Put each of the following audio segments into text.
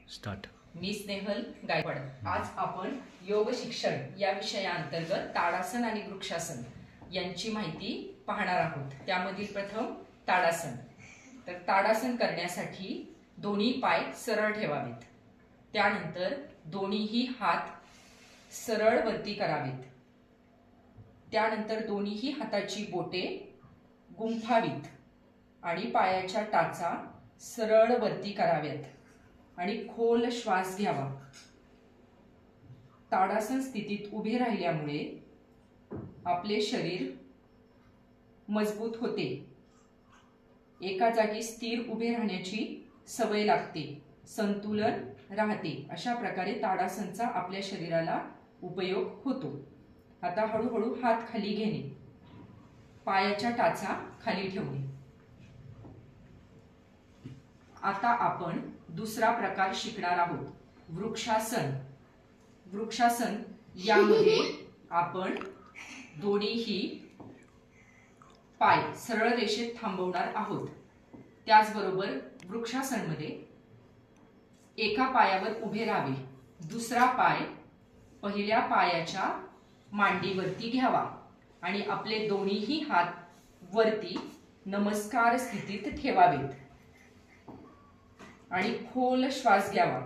Start. मी स्नेहल गायकवाड. आज आपण योग शिक्षण या विषयाअंतर्गत ताडासन आणि वृक्षासन यांची माहिती पाहणार आहोत. त्यामधील प्रथम ताडासन. तर ताडासन करण्यासाठी दोन्ही पाय सरळ ठेवावेत. त्यानंतर दोन्हीही हात सरळ वरती करावेत. त्यानंतर दोन्हीही हाताची बोटे गुंफावीत आणि पायाच्या टाचा सरळ वरती कराव्यात आणि खोल श्वास घ्यावा. ताडासन स्थितीत उभे राहिल्यामुळे आपले शरीर मजबूत होते. एका जागी स्थिर उभे राहण्याची सवय लागते, संतुलन राहते. अशा प्रकारे ताडासनचा आपल्या शरीराला उपयोग होतो. आता हळूहळू हात खाली घेणे, पायाच्या टाचा खाली ठेवणे. आता आपण दुसरा प्रकार शिकणार आहोत, वृक्षासन. वृक्षासन यामध्ये आपण दोन्हीही पाय सरळ रेषेत थांबवणार आहोत. त्याचबरोबर वृक्षासनमध्ये एका पायावर उभे राहावे. दुसरा पाय पहिल्या पायाच्या मांडीवरती घ्यावा आणि आपले दोन्हीही हात वरती नमस्कार स्थितीत ठेवावेत आणि खोल श्वास घ्यावा.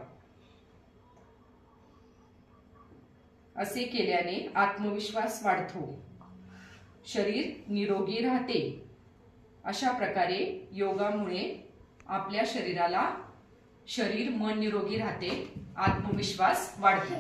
असे केल्याने आत्मविश्वास वाढतो, शरीर निरोगी राहते. अशा प्रकारे योगामुळे आपल्या शरीर मन निरोगी राहते, आत्मविश्वास वाढतो.